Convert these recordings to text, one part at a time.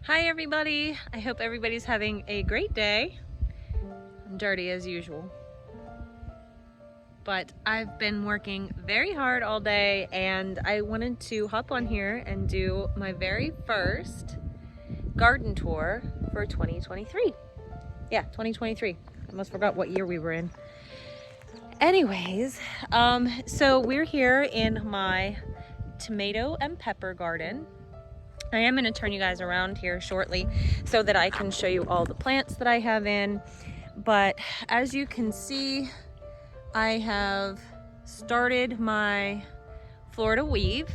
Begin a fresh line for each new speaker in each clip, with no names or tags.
Hi everybody, I hope everybody's having a great day. I'm dirty as usual, but I've been working very hard all day and I wanted to hop on here and do my very first garden tour for 2023. Yeah, 2023. I almost forgot what year we were in. Anyways, so we're here in my tomato and pepper garden. I am going to turn you guys around here shortly so that I can show you all the plants that I have in. But as you can see, I have started my Florida weave.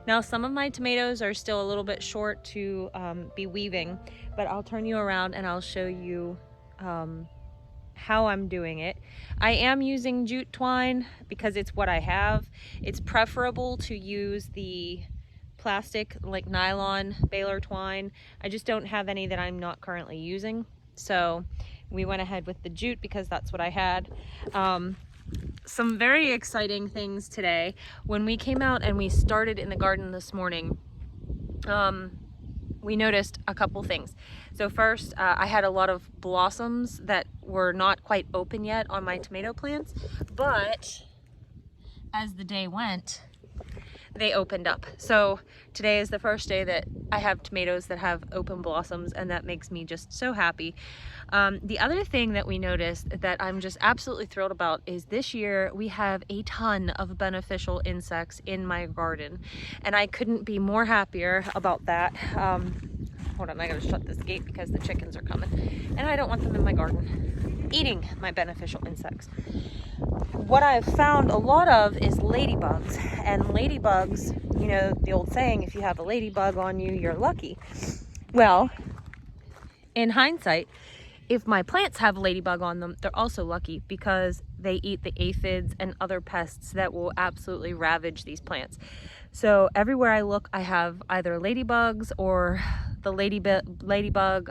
Now some of my tomatoes are still a little bit short to be weaving, but I'll turn you around and I'll show you how I'm doing it. I am using jute twine because it's what I have. It's preferable to use the plastic like nylon baler twine. I just don't have any that I'm not currently using, so we went ahead with the jute because that's what I had. Some very exciting things today. When we came out and we started in the garden this morning, we noticed a couple things. So first, I had a lot of blossoms that were not quite open yet on my tomato plants, but as the day went, they opened up. So today is the first day that I have tomatoes that have open blossoms, and that makes me just so happy. The other thing that we noticed that I'm just absolutely thrilled about is this year we have a ton of beneficial insects in my garden, and I couldn't be more happier about that. Hold on, I gotta shut this gate because the chickens are coming, and I don't want them in my garden eating my beneficial insects. What I've found a lot of is ladybugs, and ladybugs, you know, the old saying, if you have a ladybug on you, you're lucky. Well, in hindsight, if my plants have ladybug on them, they're also lucky because they eat the aphids and other pests that will absolutely ravage these plants. So everywhere I look, I have either ladybugs or the ladybug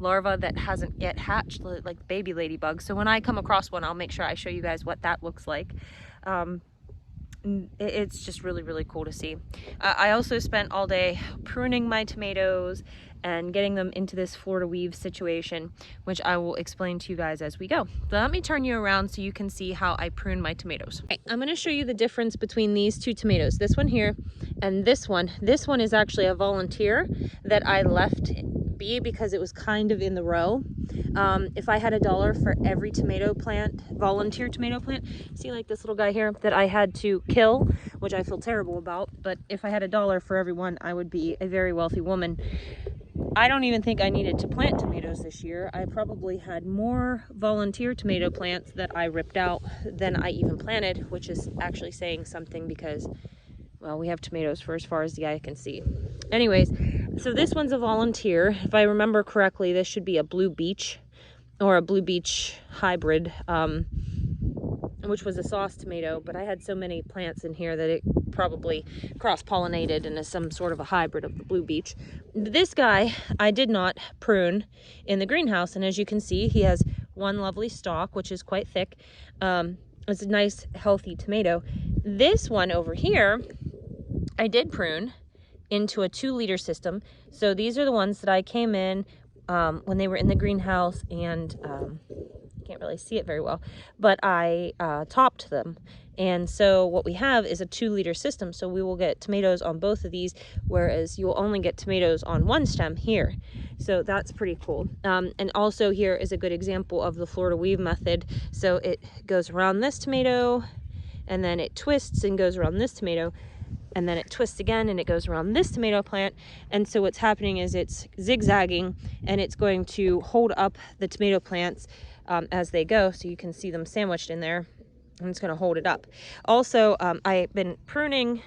larva that hasn't yet hatched, like baby ladybug. So when I come across one, I'll make sure I show you guys what that looks like. It's just really, really cool to see. I also spent all day pruning my tomatoes and getting them into this Florida weave situation, which I will explain to you guys as we go. So let me turn you around so you can see how I prune my tomatoes. Okay, I'm going to show you the difference between these two tomatoes, this one here and this one. This one is actually a volunteer that I left be because it was kind of in the row. If I had $1 for every tomato plant, volunteer tomato plant, see like this little guy here that I had to kill, which I feel terrible about, but if I had $1 for every one, I would be a very wealthy woman. I don't even think I needed to plant tomatoes this year. I probably had more volunteer tomato plants that I ripped out than I even planted, which is actually saying something because, well, we have tomatoes for as far as the eye can see. Anyways, so this one's a volunteer. If I remember correctly, this should be a blue beech or a blue beech hybrid, which was a sauce tomato, but I had so many plants in here that it probably cross-pollinated and is some sort of a hybrid of the blue beech. This guy I did not prune in the greenhouse, and as you can see, he has one lovely stalk, which is quite thick. It's a nice, healthy tomato. This one over here, I did prune into a 2-liter system. So these are the ones that I came in when they were in the greenhouse, and can't really see it very well, but I topped them. And so what we have is a 2-liter system. So we will get tomatoes on both of these, whereas you'll only get tomatoes on one stem here. So that's pretty cool. And also here is a good example of the Florida weave method. So it goes around this tomato, and then it twists and goes around this tomato, and then it twists again and it goes around this tomato plant. And so what's happening is it's zigzagging, and it's going to hold up the tomato plants as they go, so you can see them sandwiched in there, and it's going to hold it up. Also, I've been pruning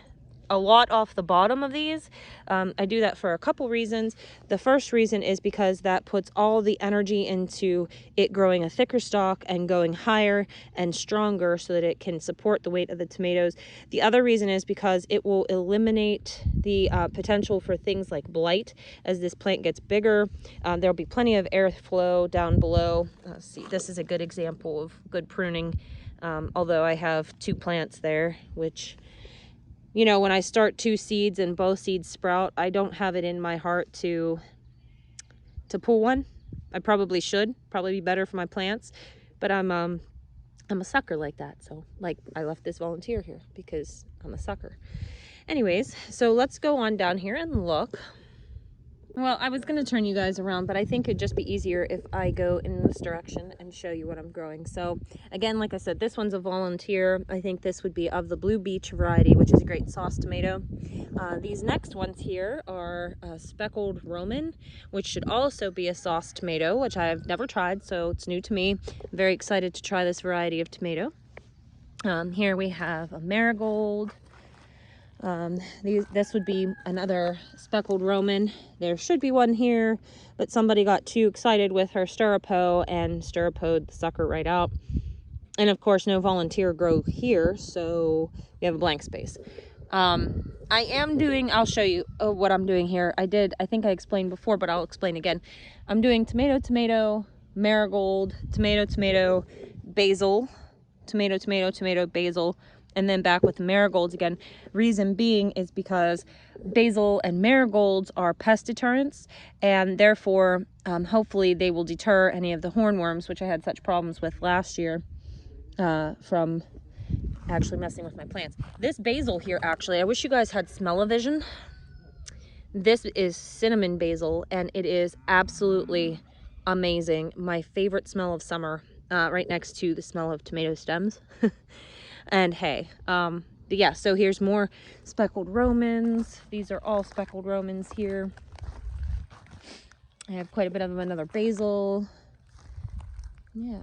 a lot off the bottom of these. I do that for a couple reasons. The first reason is because that puts all the energy into it growing a thicker stalk and going higher and stronger so that it can support the weight of the tomatoes. The other reason is because it will eliminate the potential for things like blight as this plant gets bigger. There'll be plenty of airflow down below. Let's see, this is a good example of good pruning, although I have 2 plants there, which, you know, when I start 2 seeds and both seeds sprout, I don't have it in my heart to to pull one. I probably should, probably be better for my plants, but I'm a sucker like that. So like I left this volunteer here because I'm a sucker. Anyways, so let's go on down here and look. Well, I was going to turn you guys around, but I think it'd just be easier if I go in this direction and show you what I'm growing. So again, like I said, this one's a volunteer. I think this would be of the Blue Beach variety, which is a great sauce tomato. These next ones here are speckled Roman, which should also be a sauce tomato, which I've never tried, so it's new to me. I'm very excited to try this variety of tomato. Here we have a marigold. This would be another speckled Roman. There should be one here, but somebody got too excited with her stirrupo and stirrupoed the sucker right out. And of course, no volunteer grow here, so we have a blank space. I'll show you what I'm doing here. I think I explained before, but I'll explain again. I'm doing tomato, tomato, marigold, tomato, tomato, basil, tomato, tomato, tomato, basil, and then back with the marigolds again. Reason being is because basil and marigolds are pest deterrents, and therefore hopefully they will deter any of the hornworms, which I had such problems with last year from actually messing with my plants. This basil here, actually, I wish you guys had smell-o-vision. This is cinnamon basil, and it is absolutely amazing. My favorite smell of summer, right next to the smell of tomato stems. And hay. But yeah, so here's more speckled Romans. These are all speckled Romans here. I have quite a bit of another basil. Yeah.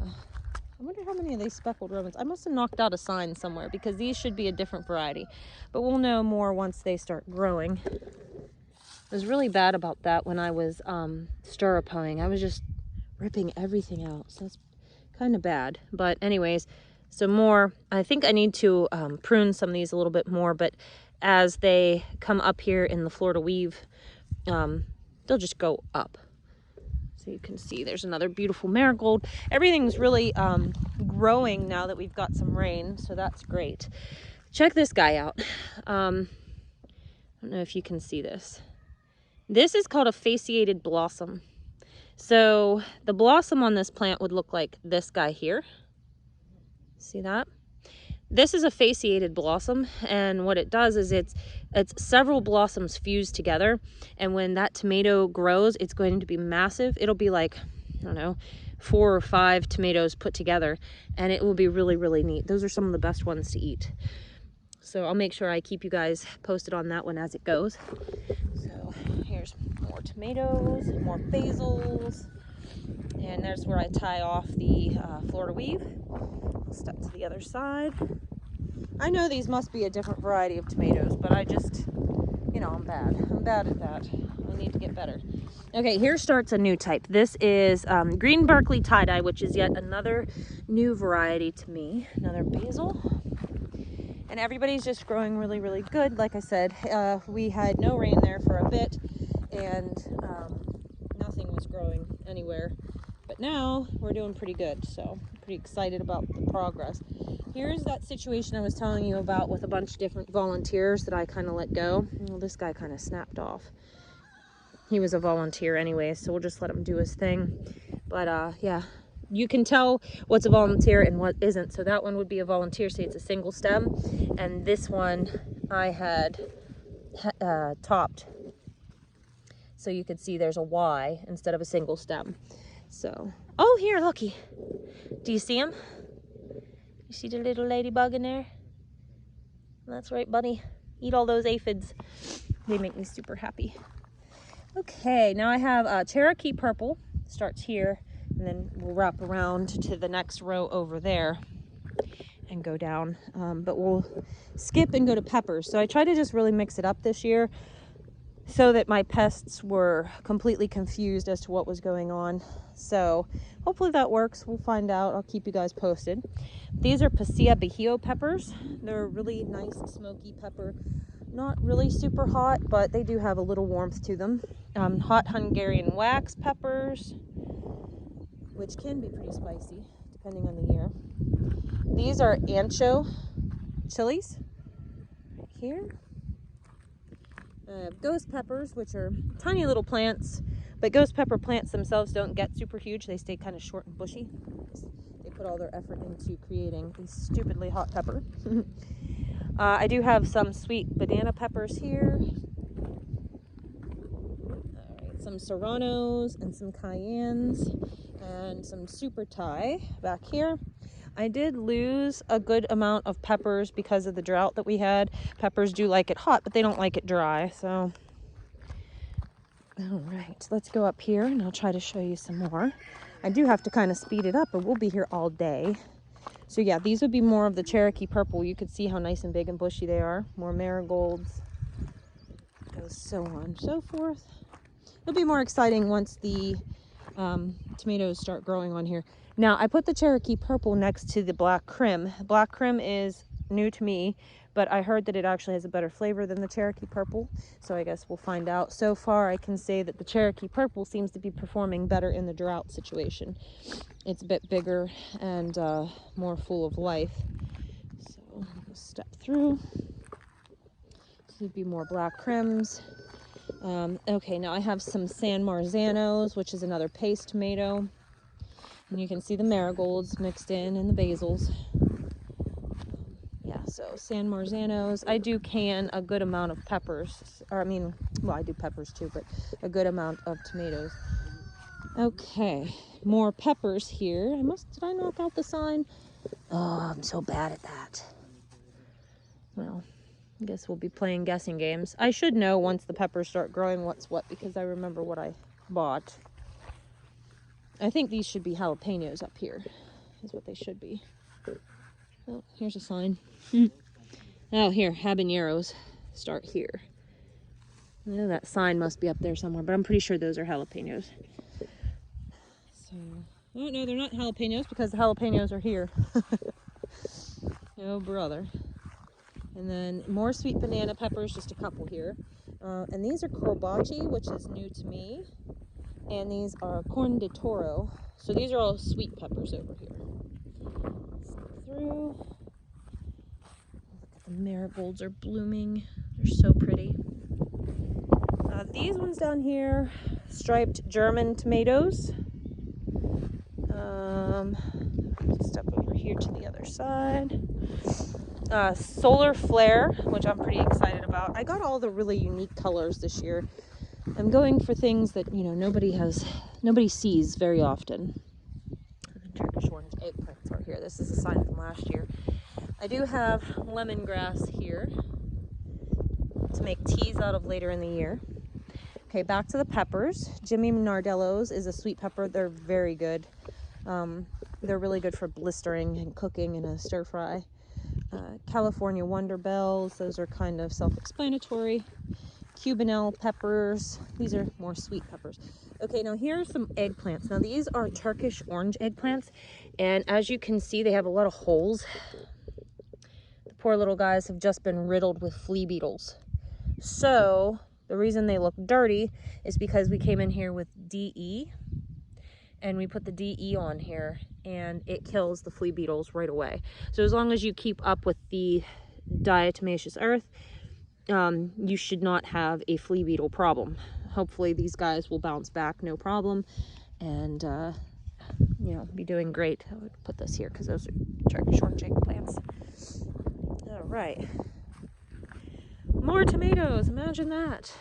I wonder how many of these speckled Romans. I must have knocked out a sign somewhere because these should be a different variety. But we'll know more once they start growing. I was really bad about that when I was stirrupoing. I was just ripping everything out. So that's kind of bad. But anyways, so more, I think I need to prune some of these a little bit more, but as they come up here in the Florida weave, they'll just go up. So you can see there's another beautiful marigold. Everything's really growing now that we've got some rain, so that's great. Check this guy out. I don't know if you can see this. This is called a fasciated blossom. So the blossom on this plant would look like this guy here. See that? This is a fasciated blossom, and what it does is it's several blossoms fused together, and when that tomato grows, it's going to be massive. It'll be like, I don't know, 4 or 5 tomatoes put together, and it will be really, really neat. Those are some of the best ones to eat. So I'll make sure I keep you guys posted on that one as it goes. So here's more tomatoes, more basils, and there's where I tie off the Florida weave. I'll step to the other side. I know these must be a different variety of tomatoes, but I just, you know, I'm bad at that. I need to get better. Okay, here starts a new type. This is green Berkeley tie-dye, which is yet another new variety to me. Another basil. And everybody's just growing really, really good. Like I said, we had no rain there for a bit, and nothing was growing anywhere. But now we're doing pretty good, so I'm pretty excited about the progress. Here's that situation I was telling you about with a bunch of different volunteers that I kind of let go. Well, this guy kind of snapped off. He was a volunteer anyway, so we'll just let him do his thing. But yeah, you can tell what's a volunteer and what isn't. So that one would be a volunteer, say it's a single stem. And this one I had topped. So you could see there's a Y instead of a single stem. So, oh, here, looky. Do you see him? You see the little ladybug in there? That's right, buddy. Eat all those aphids. They make me super happy. Okay, now I have Cherokee Purple. Starts here, and then we'll wrap around to the next row over there and go down. But we'll skip and go to peppers. So I try to just really mix it up this year so that my pests were completely confused as to what was going on. So hopefully that works. We'll find out. I'll keep you guys posted. These are Pasilla Bajío peppers. They're a really nice smoky pepper. Not really super hot, but they do have a little warmth to them. Hot Hungarian wax peppers, which can be pretty spicy depending on the year. These are ancho chilies right here. Ghost peppers, which are tiny little plants, But ghost pepper plants themselves don't get super huge. They stay kind of short and bushy. They put all their effort into creating a stupidly hot pepper. I do have some sweet banana peppers here. Alright, some serranos and some cayennes and some super Thai back here. I did lose a good amount of peppers because of the drought that we had. Peppers do like it hot, but they don't like it dry, so. All right, let's go up here and I'll try to show you some more. I do have to kind of speed it up, or we'll be here all day. So yeah, these would be more of the Cherokee purple. You could see how nice and big and bushy they are. More marigolds, so on and so forth. It'll be more exciting once the tomatoes start growing on here. Now, I put the Cherokee purple next to the black crim. Black crim is new to me, but I heard that it actually has a better flavor than the Cherokee purple, so I guess we'll find out. So far, I can say that the Cherokee purple seems to be performing better in the drought situation. It's a bit bigger and more full of life. So we'll step through. This would be more black crims. Okay, now I have some San Marzanos, which is another paste tomato. And you can see the marigolds mixed in and the basils. Yeah, so San Marzanos. I do can a good amount of peppers. Or I mean, well, I do peppers too, but a good amount of tomatoes. Okay, more peppers here. Did I knock out the sign? Oh, I'm so bad at that. Well, I guess we'll be playing guessing games. I should know once the peppers start growing what's what, because I remember what I bought. I think these should be jalapenos up here, is what they should be. Oh, here's a sign. Oh, here, habaneros start here. I know that sign must be up there somewhere, but I'm pretty sure those are jalapenos. So, oh no, they're not jalapenos because the jalapenos are here. Oh, brother. And then more sweet banana peppers, just a couple here. And these are corbachi, which is new to me. And these are corn de toro. So these are all sweet peppers over here. Step through. Look at the marigolds are blooming. They're so pretty. These ones down here, striped German tomatoes. Step over here to the other side. Solar flare, which I'm pretty excited about. I got all the really unique colors this year. I'm going for things that, you know, nobody sees very often. Turkish orange eggplants are here. This is a sign from last year. I do have lemongrass here to make teas out of later in the year. Okay, back to the peppers. Jimmy Nardello's is a sweet pepper. They're very good. They're really good for blistering and cooking in a stir fry. California Wonder Bells, those are kind of self-explanatory. Cubanelle peppers, these are more sweet peppers. Okay, now here are some eggplants. Now these are Turkish orange eggplants, and as you can see, they have a lot of holes. The poor little guys have just been riddled with flea beetles. So the reason they look dirty is because we came in here with DE, and we put the DE on here, and it kills the flea beetles right away. So as long as you keep up with the diatomaceous earth, you should not have a flea beetle problem. Hopefully these guys will bounce back no problem and you know, be doing great. I would put this here because those are Turkish orange eggplants. All right, more tomatoes, imagine that.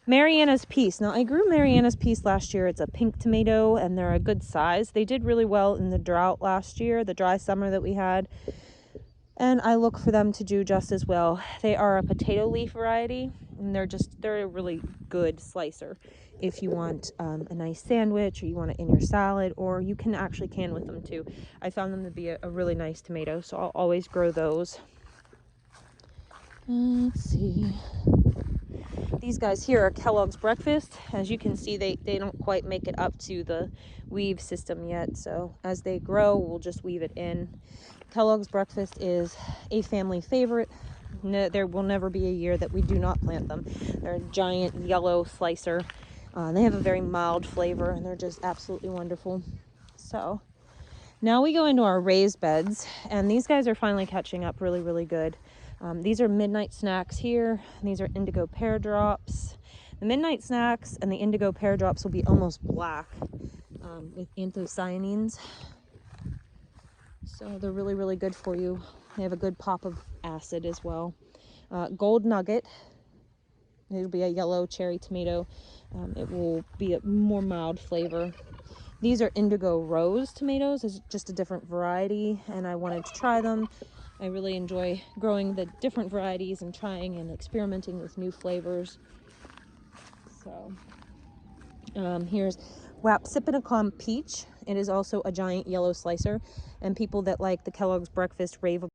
Mariana's Peace. Now I grew Mariana's Peace last year. It's a pink tomato and they're a good size. They did really well in the drought last year, the dry summer that we had. And I look for them to do just as well. They are a potato leaf variety, and they're a really good slicer if you want a nice sandwich, or you want it in your salad, or you can actually can with them too. I found them to be a really nice tomato, so I'll always grow those. Let's see. These guys here are Kellogg's Breakfast. As you can see, they don't quite make it up to the weave system yet, so as they grow, we'll just weave it in. Kellogg's Breakfast is a family favorite. No, there will never be a year that we do not plant them. They're a giant yellow slicer. They have a very mild flavor, and they're just absolutely wonderful. So now we go into our raised beds, and these guys are finally catching up really good. These are midnight snacks here. These are indigo pear drops. The midnight snacks and the indigo pear drops will be almost black with anthocyanins. So they're really, really good for you. They have a good pop of acid as well. Gold nugget. It'll be a yellow cherry tomato. It will be a more mild flavor. These are indigo rose tomatoes. It's just a different variety, and I wanted to try them. I really enjoy growing the different varieties and trying and experimenting with new flavors. So here's Wapsipinicom peach. It is also a giant yellow slicer, and people that like the Kellogg's breakfast rave about.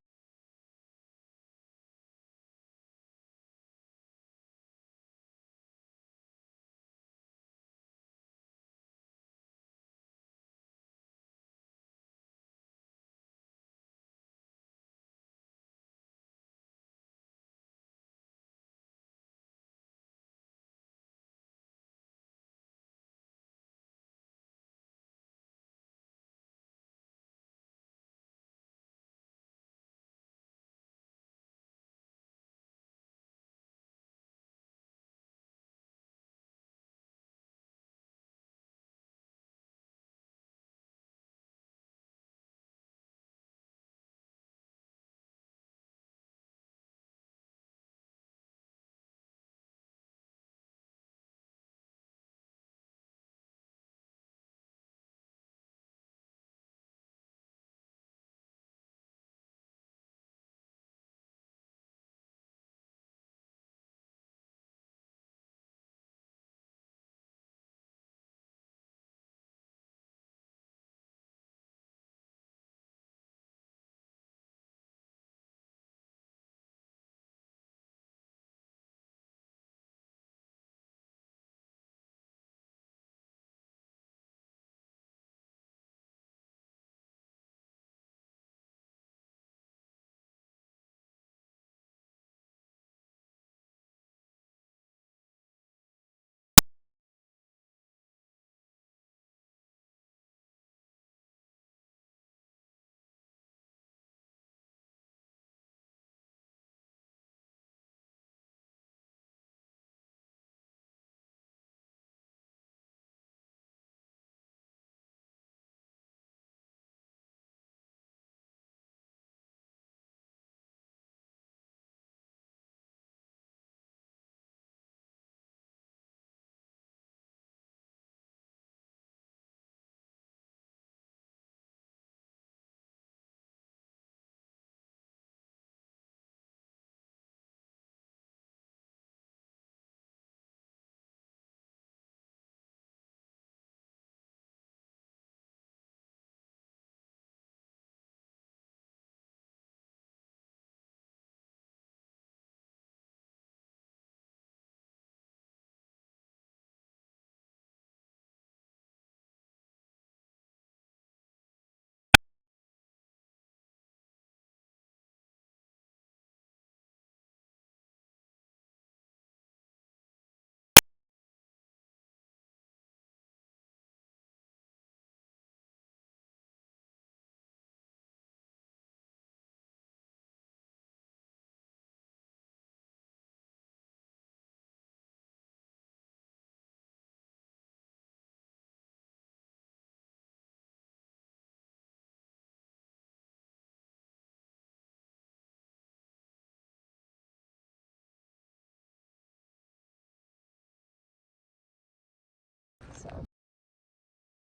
So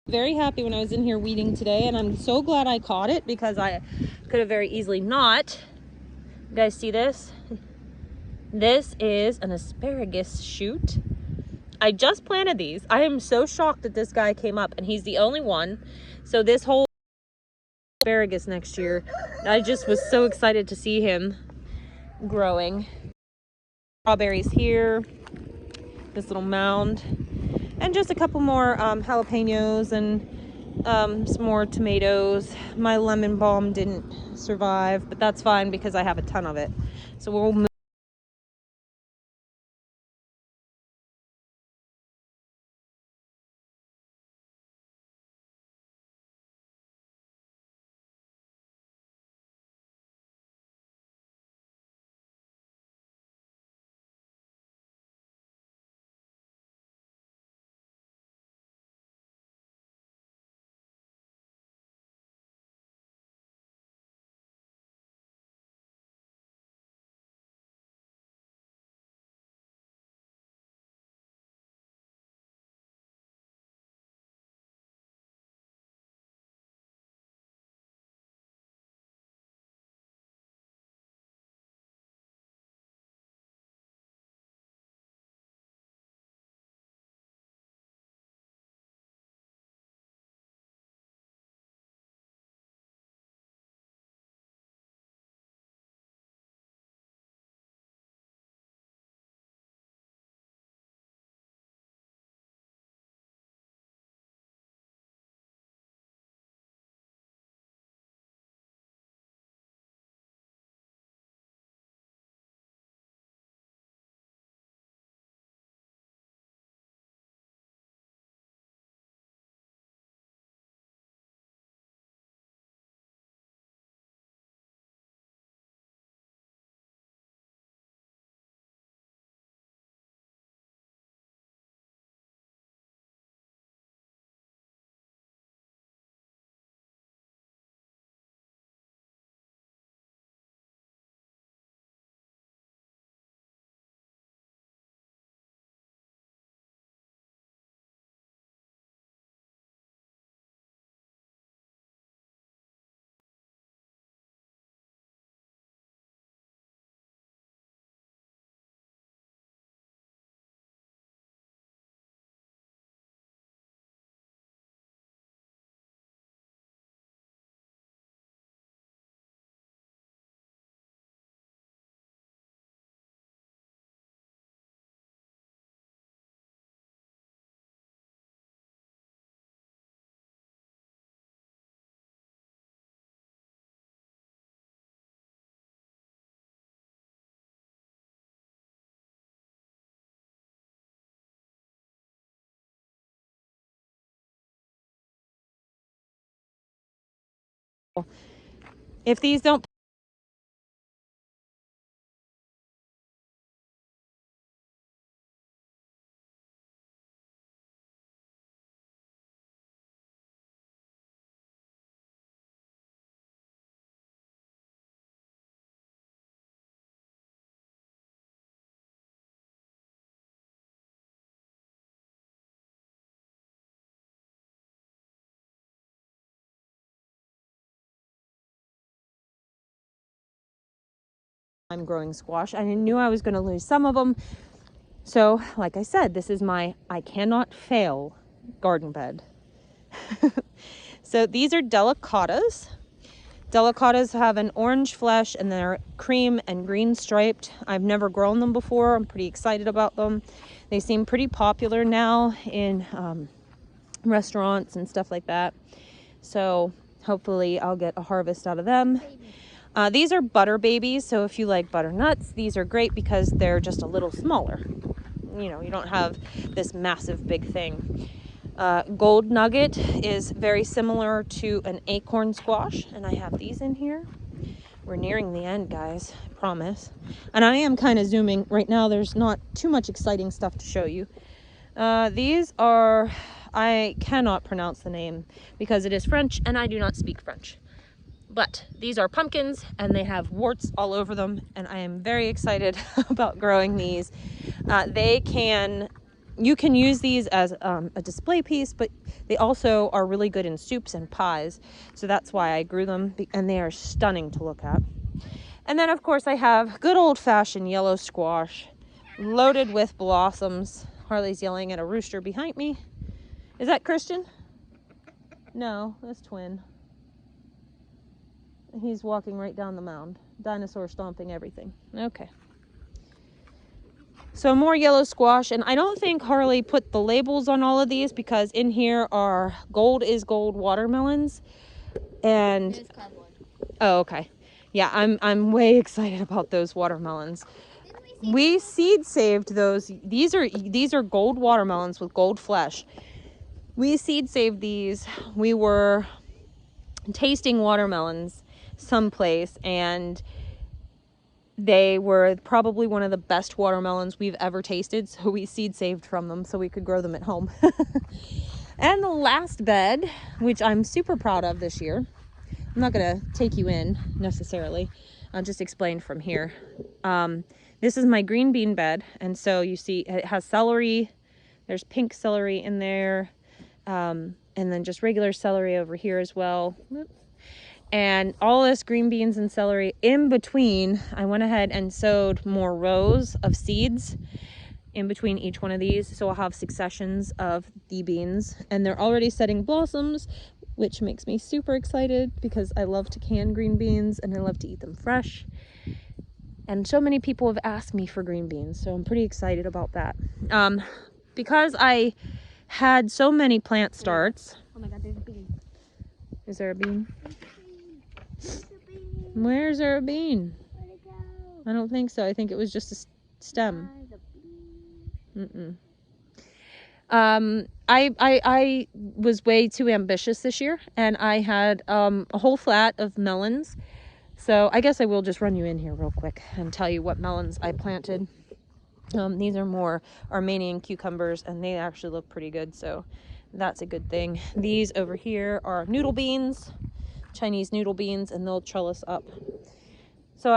very happy when I was in here weeding today, and I'm so glad I caught it because I could have very easily not. You guys see this? This is an asparagus shoot. I just planted these. I am so shocked that this guy came up, and he's the only one. So this whole asparagus next year, I just was so excited to see him growing. Strawberries here, this little mound, and just a couple more jalapenos and some more tomatoes. My lemon balm didn't survive, but that's fine because I have a ton of it. So we'll move. If these don't, I'm growing squash. I knew I was going to lose some of them. So, like I said, this is my I cannot fail garden bed. So these are delicatas. Delicatas have an orange flesh and they're cream and green striped. I've never grown them before. I'm pretty excited about them. They seem pretty popular now in restaurants and stuff like that. So hopefully I'll get a harvest out of them. These are butter babies, so if you like butternuts, these are great because they're just a little smaller. You know, you don't have this massive big thing. Gold nugget is very similar to an acorn squash, and I have these in here. We're nearing the end, guys, I promise. And I am kind of zooming. Right now there's not too much exciting stuff to show you. These are, I cannot pronounce the name because it is French and I do not speak French. But these are pumpkins and they have warts all over them, and I am very excited about growing these. You can use these as a display piece, but they also are really good in soups and pies. So that's why I grew them, and they are stunning to look at. And then of course I have good old-fashioned yellow squash loaded with blossoms. Harley's yelling at a rooster behind me. Is that Christian? No, that's Twin. He's walking right down the mound. Dinosaur stomping everything. Okay. So more yellow squash, and I don't think Harley put the labels on all of these because in here are gold is gold watermelons. And oh, okay. Yeah, I'm way excited about those watermelons. We seed saved those. These are gold watermelons with gold flesh. We seed saved these. We were tasting watermelons someplace, and they were probably one of the best watermelons we've ever tasted, so we seed saved from them so we could grow them at home. And the last bed, which I'm super proud of this year, I'm not going to take you in necessarily, I'll just explain from here. This is my green bean bed, and so you see it has celery, there's pink celery in there, and then just regular celery over here as well. And all this green beans and celery. In between, I went ahead and sowed more rows of seeds in between each one of these, so I'll have successions of the beans, and they're already setting blossoms, which makes me super excited because I love to can green beans and I love to eat them fresh. And so many people have asked me for green beans, so I'm pretty excited about that. Because I had so many plant starts.
Oh my god, there's a bean.
Is there a bean? Where's there a bean?
Where'd it go?
I don't think so. I think it was just a stem. I was way too ambitious this year, and I had a whole flat of melons. So I guess I will just run you in here real quick and tell you what melons I planted. These are more Armenian cucumbers, and they actually look pretty good, so that's a good thing. These over here are noodle beans, Chinese noodle beans, and they'll trellis up. So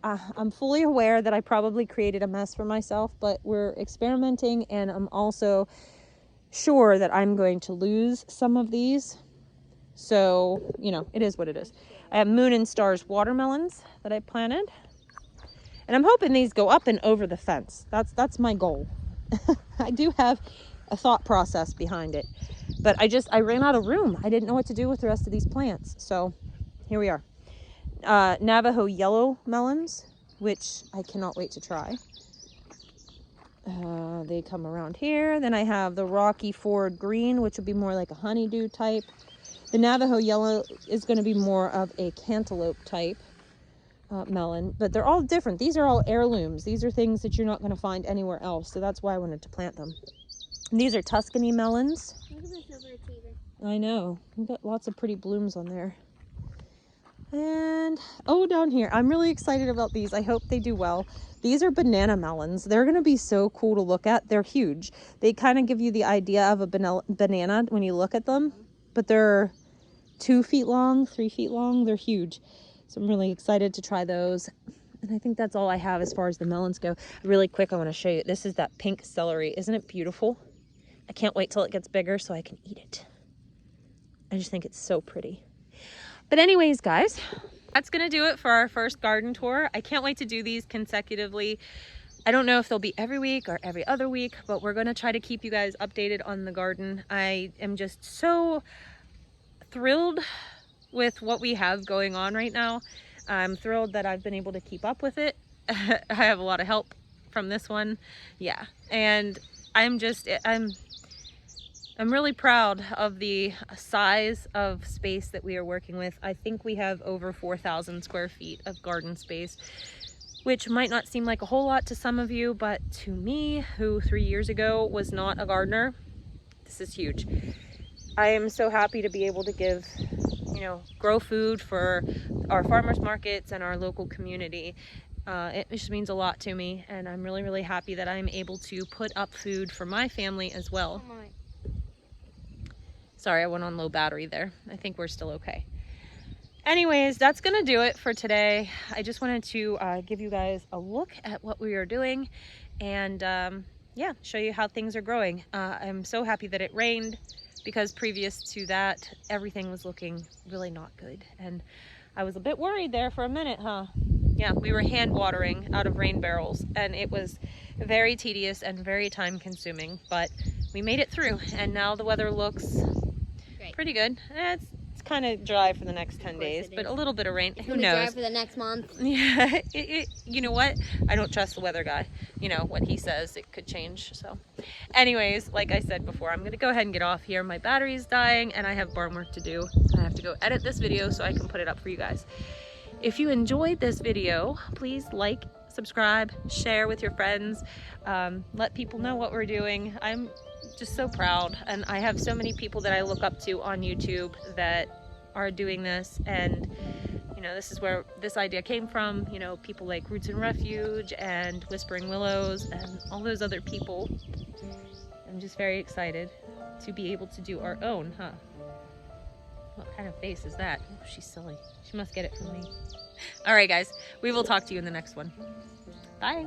I'm fully aware that I probably created a mess for myself, but we're experimenting, and I'm also sure that I'm going to lose some of these. So, you know, it is what it is. I have Moon and Stars watermelons that I planted. And I'm hoping these go up and over the fence. That's my goal. I do have a thought process behind it. But I ran out of room. I didn't know what to do with the rest of these plants. So here we are. Navajo yellow melons, which I cannot wait to try. They come around here. Then I have the Rocky Ford green, which would be more like a honeydew type. The Navajo yellow is going to be more of a cantaloupe type melon, but they're all different. These are all heirlooms. These are things that you're not going to find anywhere else, so that's why I wanted to plant them. And these are Tuscany melons.
Look at this over achievement.
I know. We've got lots of pretty blooms on there. And oh, down here, I'm really excited about these. I hope they do well. These are banana melons. They're going to be so cool to look at. They're huge. They kind of give you the idea of a banana when you look at them, but they're 2 feet long, 3 feet long. They're huge. So I'm really excited to try those. And I think that's all I have as far as the melons go. Really quick, I want to show you. This is that pink celery. Isn't it beautiful? I can't wait till it gets bigger so I can eat it. I just think it's so pretty. But anyways, guys, that's going to do it for our first garden tour. I can't wait to do these consecutively. I don't know if they'll be every week or every other week, but we're going to try to keep you guys updated on the garden. I am just so thrilled with what we have going on right now. I'm thrilled that I've been able to keep up with it. I have a lot of help from this one. Yeah. And I'm really proud of the size of space that we are working with. I think we have over 4,000 square feet of garden space, which might not seem like a whole lot to some of you, but to me, who 3 years ago was not a gardener, this is huge. I am so happy to be able to give, grow food for our farmers markets and our local community. It just means a lot to me, and I'm really, really happy that I'm able to put up food for my family as well. Sorry, I went on low battery there. I think we're still okay. Anyways, that's gonna do it for today. I just wanted to give you guys a look at what we are doing and yeah, show you how things are growing. I'm so happy that it rained, because previous to that, everything was looking really not good. And I was a bit worried there for a minute, huh? Yeah, we were hand watering out of rain barrels, and it was very tedious and very time consuming, but we made it through, and now the weather looks pretty good. It's kind of dry for the next 10 days, but a little bit of rain. Who knows? Dry
for the next month.
Yeah, you know what? I don't trust the weather guy. You know, what he says, it could change. So anyways, like I said before, I'm going to go ahead and get off here. My battery's dying and I have barn work to do. I have to go edit this video so I can put it up for you guys. If you enjoyed this video, please like, subscribe, share with your friends, let people know what we're doing. I'm just so proud, and I have so many people that I look up to on YouTube that are doing this, and this is where this idea came from. People like Roots and Refuge and Whispering Willows and all those other people. I'm just very excited to be able to do our own, huh? What kind of face is that? Oh, she's silly. She must get it from me. All right, guys, we will talk to you in the next one. Bye.